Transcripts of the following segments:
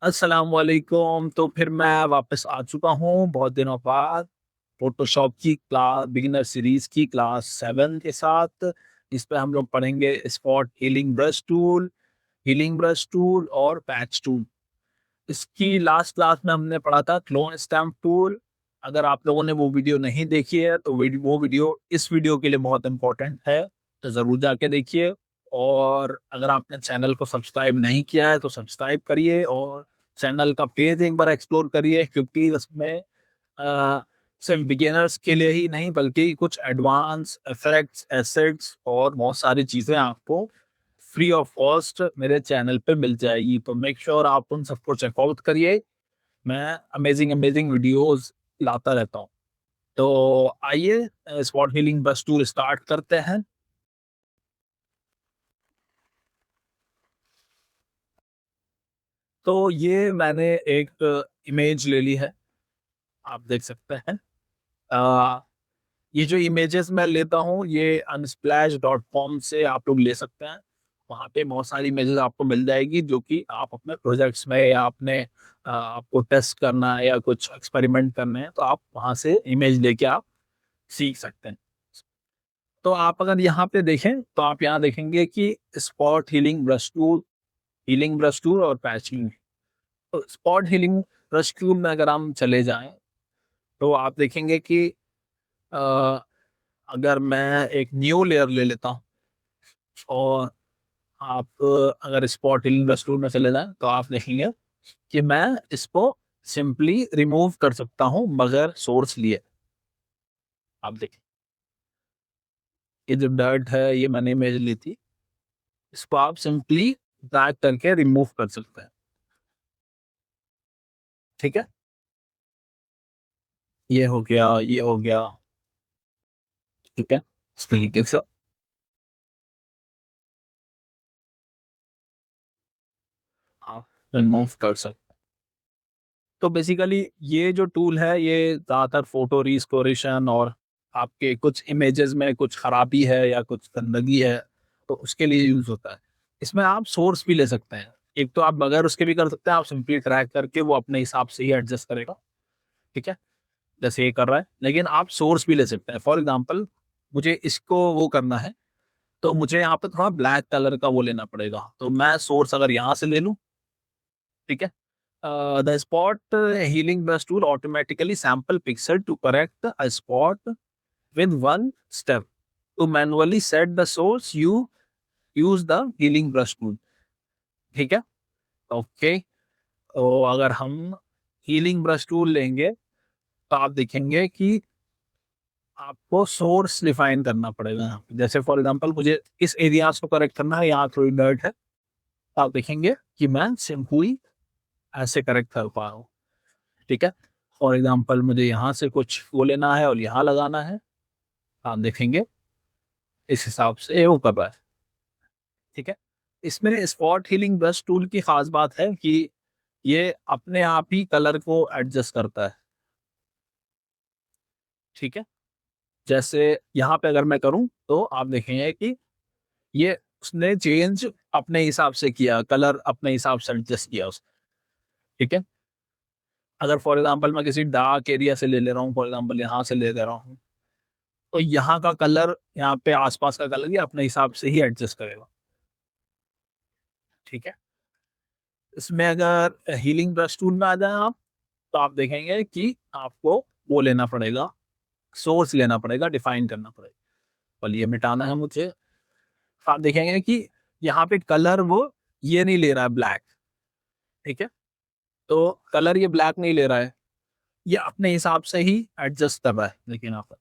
अस्सलाम वालेकुम। तो फिर मैं वापस आ चुका हूँ बहुत दिनों बाद फ़ोटोशॉप की क्लास बिगिनर सीरीज़ की क्लास 7 के साथ। इस पे हम लोग पढ़ेंगे स्पॉट हीलिंग ब्रश टूल और पैच टूल। इसकी लास्ट क्लास में हमने पढ़ा था क्लोन स्टैम्प टूल। अगर आप लोगों ने वो वीडियो नहीं देखी है तो वो वीडियो इस वीडियो के लिए बहुत इम्पोर्टेंट है, तो ज़रूर जाके देखिए। और अगर आपने चैनल को सब्सक्राइब नहीं किया है तो सब्सक्राइब करिए और चैनल का पेज एक बार एक्सप्लोर करिए, क्योंकि उसमें अ, सिर्फ बिगिनर्स के लिए ही नहीं बल्कि कुछ एडवांस इफेक्ट्स, एसेट्स और बहुत सारी चीज़ें आपको फ्री ऑफ कॉस्ट मेरे चैनल पे मिल जाएगी। तो मेक श्योर आप उन सबको चेकआउट करिए। मैं अमेजिंग अमेजिंग वीडियोस लाता रहता हूँ। तो आइए स्पॉट हीलिंग बस टूर स्टार्ट करते हैं। तो ये मैंने एक इमेज ले ली है, आप देख सकते हैं। अ, ये जो इमेजेस मैं लेता हूँ ये unsplash.com से आप लोग ले सकते हैं। वहाँ पे बहुत सारी इमेजेस आपको मिल जाएगी जो कि आप अपने प्रोजेक्ट्स में या अपने आपको टेस्ट करना है या कुछ एक्सपेरिमेंट करने हैं तो आप वहाँ से इमेज लेके आप सीख सकते हैं। तो आप अगर यहाँ पे देखें तो आप यहाँ देखेंगे कि स्पॉट हीलिंग ब्रश टूल और पैचिंग। तो स्पॉट हीलिंग ब्रश टूल में अगर हम चले जाएँ तो आप देखेंगे कि अ, अगर मैं एक न्यू लेयर ले लेता हूँ और आप अगर स्पॉट हीलिंग रेस्टोरेंट में चले जाएँ, तो आप देखेंगे कि मैं इसको सिंपली रिमूव कर सकता हूँ बगैर सोर्स लिए। आप देखिए, ये जो डर्ट है, ये मैंने इमेज ली थी, इसको आप सिंपली ड्रैग करके रिमूव कर सकते हैं, ठीक है? ये हो गया, ठीक है? इस तरीके से आप रिमूव कर सकते हैं। तो बेसिकली ये जो टूल है, ये ज़्यादातर फ़ोटो रिस्टोरेशन और आपके कुछ इमेजेस में कुछ खराबी है या कुछ गंदगी है, तो उसके लिए यूज़ होता है। इसमें आप सोर्स भी ले सकते हैं। एक तो आप बगैर उसके भी कर सकते हैं, आप सिंपली ड्रैग करके वो अपने हिसाब से ही एडजस्ट करेगा, ठीक है? जैसे ये कर रहा है, लेकिन आप सोर्स भी ले सकते हैं। फॉर एग्ज़ाम्पल मुझे इसको वो करना है, तो मुझे यहाँ पे थोड़ा ब्लैक कलर का वो लेना पड़ेगा। तो मैं सोर्स अगर यहाँ से ले लूँ, ठीक है? The spot healing brush tool automatically sample pixel to correct a spot with one step. To manually set the source, you use the healing brush tool. ठीक है? ओके। तो अगर हम हीलिंग ब्रश टूल लेंगे तो आप देखेंगे कि आपको सोर्स डिफाइन करना पड़ेगा यहाँ पे। जैसे फॉर एग्जांपल मुझे इस एरियाज को करेक्ट करना है, यहाँ थोड़ी डर्ट है, तो आप देखेंगे कि मैं सिंपली ऐसे करेक्ट कर पा रहा हूँ, ठीक है? फॉर एग्जांपल मुझे यहाँ से कुछ वो लेना है और यहाँ लगाना है, आप देखेंगे इस हिसाब से वो कर रहा है, ठीक है? इसमें स्पॉट हीलिंग ब्रश टूल की खास बात है कि ये अपने आप ही कलर को एडजस्ट करता है, ठीक है? जैसे यहाँ पे अगर मैं करूँ तो आप देखेंगे कि ये उसने चेंज अपने हिसाब से किया, कलर अपने हिसाब से एडजस्ट किया उसने, ठीक है? अगर फॉर एग्जांपल मैं किसी डार्क एरिया से ले ले रहा हूँ, फॉर एग्जांपल यहाँ से ले ले रहा हूँ, तो यहाँ का कलर, यहाँ पे आस-पास का कलर ये अपने हिसाब से ही एडजस्ट करेगा, ठीक है? इसमें अगर हीलिंग ब्रश टूल में आ जाएँ आप, तो आप देखेंगे कि आपको वो लेना पड़ेगा, सोर्स लेना पड़ेगा, डिफाइन करना पड़ेगा। और ये मिटाना है मुझे, आप देखेंगे कि यहाँ पे कलर वो ये नहीं ले रहा है ब्लैक, ठीक है? तो कलर ये ब्लैक नहीं ले रहा है, ये अपने हिसाब से ही एडजस्ट कर रहा है, लेकिन यहाँ पर।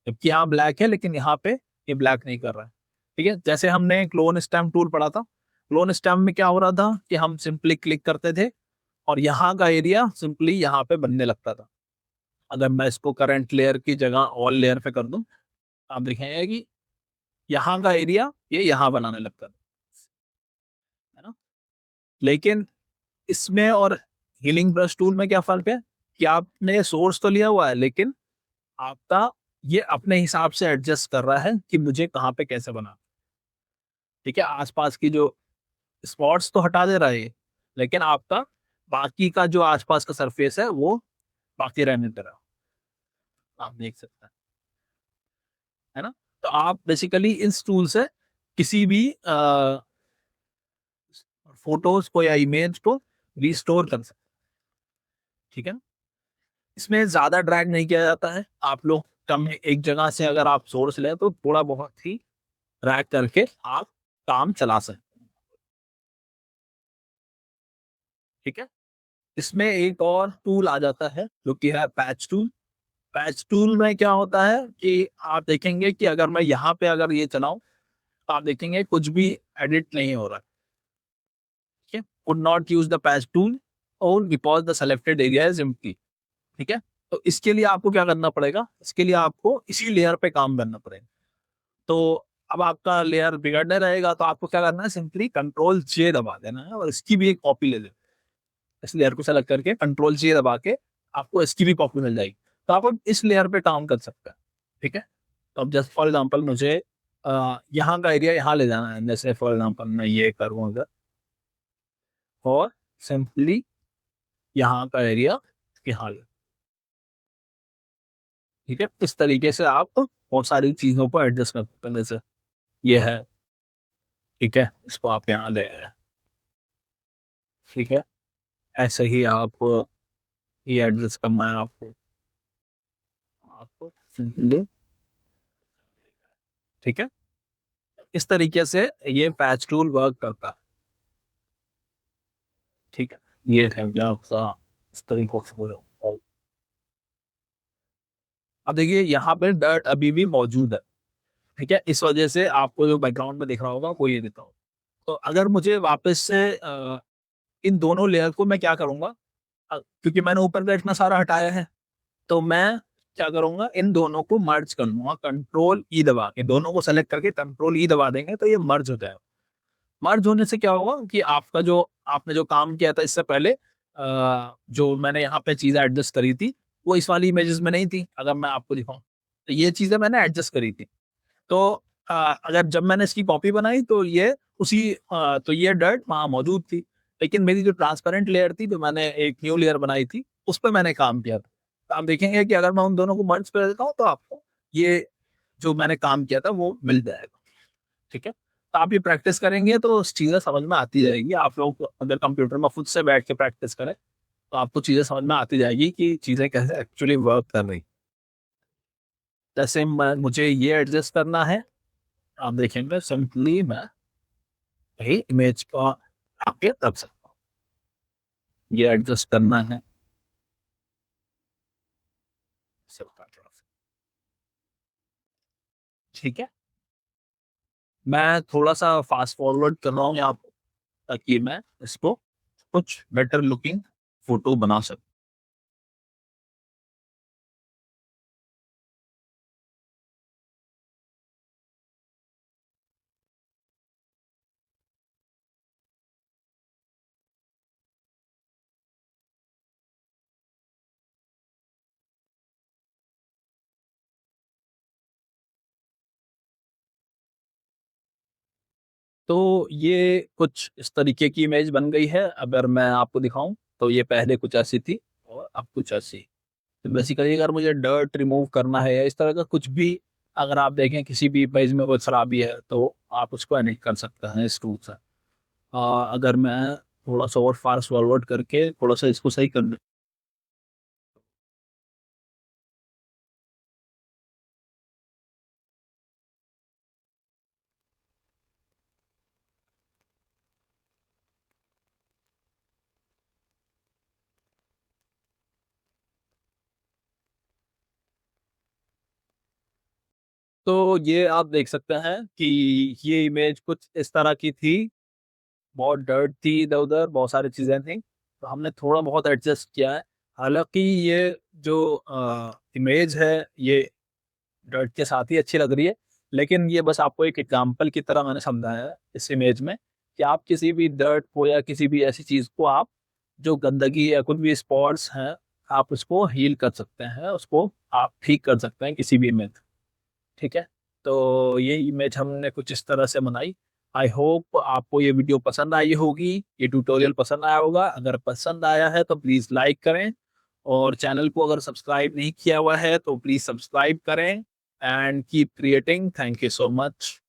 जबकि यहाँ ब्लैक है लेकिन यहाँ पे ये ब्लैक नहीं कर रहा है, ठीक है? जैसे हमने क्लोन स्टैम्प टूल पढ़ा था, क्लोन स्टैम्प में क्या हो रहा था कि हम सिंपली क्लिक करते थे और यहाँ का एरिया सिंपली यहाँ पे बनने लगता था। अगर मैं इसको करंट लेयर की जगह ऑल लेयर पे कर दूँ, आप देखेंगे कि यहाँ का एरिया ये यहाँ बनाने लगता था, है ना? लेकिन इसमें और हीलिंग ब्रश टूल में क्या फ़र्क है कि आपने सोर्स तो लिया हुआ है, लेकिन आपका ये अपने हिसाब से एडजस्ट कर रहा है कि मुझे कहाँ पे कैसे बनाना है, ठीक है? आस-पास की जो स्पॉट्स तो हटा दे रहा है ये, लेकिन आपका बाकी का जो आसपास का सरफेस है वो बाकी रहने दे रहा, आप देख सकते हैं, है ना? तो आप बेसिकली इस टूल से किसी भी फोटोज को या इमेज को रिस्टोर कर सकते हैं, ठीक है ना? इसमें ज्यादा ड्रैग नहीं किया जाता है, आप लोग कम एक जगह से अगर आप सोर्स लें तो थोड़ा बहुत ही ड्रैग करके आप काम चला सकते हैं, ठीक है? इसमें एक और टूल आ जाता है जो कि है पैच टूल। पैच टूल में क्या होता है कि आप देखेंगे कि अगर मैं यहाँ पे अगर ये चलाऊं तो आप देखेंगे कुछ भी एडिट नहीं हो रहा है, ठीक है? Could not use the patch tool और because the selected area is empty, ठीक है? तो इसके लिए आपको क्या करना पड़ेगा, इसके लिए आपको इसी लेयर पे काम करना पड़ेगा। तो अब आपका लेयर बिगड़ने रहेगा तो आपको क्या करना है, सिंपली कंट्रोल जे दबा देना है और इसकी भी एक कॉपी ले लेना है। इस लेयर को सेलेक्ट करके कंट्रोल जे दबा के आपको इसकी भी कॉपी मिल जाएगी, तो आप अब इस लेयर पे काम कर सकते हैं, ठीक है? तो अब जस्ट फॉर एग्जांपल मुझे यहाँ का एरिया यहाँ ले जाना है, जैसे फॉर एग्जांपल मैं ये करूँ अगर, और सिंपली यहाँ का एरिया यहाँ ले, ठीक है? इस तरीके से आप बहुत सारी चीजों को एडजस्ट कर सकते हैं, जैसे ये है, ठीक है, इसको आप यहाँ ले आए, ठीक है? ऐसे ही आप ये एडजस्ट करना है आपको, आपको सिंपली, ठीक है? इस तरीके से ये पैच टूल वर्क करता है, ठीक है? ये है आपका इस तरीके से बोलो। अब देखिए यहाँ पे डर्ट अभी भी मौजूद है, ठीक है? इस वजह से आपको जो बैकग्राउंड में दिख रहा होगा वो ये देता हूँ। तो अगर मुझे वापस से इन दोनों लेयर को मैं क्या करूंगा, क्योंकि मैंने ऊपर का इतना सारा हटाया है, तो मैं क्या करूंगा, इन दोनों को मर्ज कर लूंगा, कंट्रोल ई दबा के दोनों को सेलेक्ट करके कंट्रोल ई दबा देंगे तो ये मर्ज हो जाएगा। मर्ज होने से क्या होगा कि आपका जो आपने जो काम किया था इससे पहले, जो मैंने यहाँ पे चीजें एडजस्ट करी थी वो इस वाली इमेजेस में नहीं थी, अगर मैं आपको दिखाऊं तो ये चीजें मैंने एडजस्ट करी थी। तो अगर जब मैंने इसकी कॉपी बनाई तो ये तो ये डर्ट वहां मौजूद थी, लेकिन मेरी जो ट्रांसपेरेंट लेयर थी, जो मैंने एक न्यू लेयर बनाई थी, उस पर मैंने काम किया था। तो आप देखेंगे कि अगर मैं उन दोनों को मर्ज कर देता हूँ तो आपको ये जो मैंने काम किया था वो मिल जाएगा, ठीक है? तो आप ये प्रैक्टिस करेंगे तो चीजें समझ में आती जाएगी। आप लोग अगर कंप्यूटर में खुद से बैठ के प्रैक्टिस करें तो आपको चीजें समझ में आती जाएगी कि चीजें कैसे एक्चुअली वर्क कर रही। जैसे मुझे ये एडजस्ट करना है, आप देखेंगे सिंपली मैं वही इमेज को आके रख सकता हूँ, ये एडजस्ट करना है, ठीक है? मैं थोड़ा सा फास्ट फॉरवर्ड कर रहा हूँ यहाँ पे ताकि मैं इसको कुछ बेटर लुकिंग फोटो बना सकूं। तो ये कुछ इस तरीके की इमेज बन गई है, अगर मैं आपको दिखाऊं तो ये पहले कुछ ऐसी थी और अब कुछ ऐसी। तो बेसिकली अगर मुझे डर्ट रिमूव करना है या इस तरह का कुछ भी, अगर आप देखें किसी भी इमेज में कोई खराबी है तो आप उसको एडिट कर सकते हैं इस टूल से। अगर मैं थोड़ा सा और फास्ट फॉरवर्ड करके थोड़ा सा इसको सही कर दूं, तो ये आप देख सकते हैं कि ये इमेज कुछ इस तरह की थी, बहुत डर्ट थी, इधर उधर बहुत सारी चीजें थी, तो हमने थोड़ा बहुत एडजस्ट किया है। हालांकि ये जो इमेज है ये डर्ट के साथ ही अच्छी लग रही है, लेकिन ये बस आपको एक एग्जाम्पल की तरह मैंने समझाया है इस इमेज में कि आप किसी भी डर्ट को या किसी भी ऐसी चीज को आप, जो गंदगी या कुछ भी स्पॉट्स हैं, आप उसको हील कर सकते हैं, उसको आप ठीक कर सकते हैं किसी भी इमेज, ठीक है? तो ये इमेज हमने कुछ इस तरह से बनाई। आई होप आपको ये वीडियो पसंद आई होगी, ये ट्यूटोरियल पसंद आया होगा। अगर पसंद आया है तो प्लीज़ लाइक करें, और चैनल को अगर सब्सक्राइब नहीं किया हुआ है तो प्लीज़ सब्सक्राइब करें, and keep creating. Thank you so much.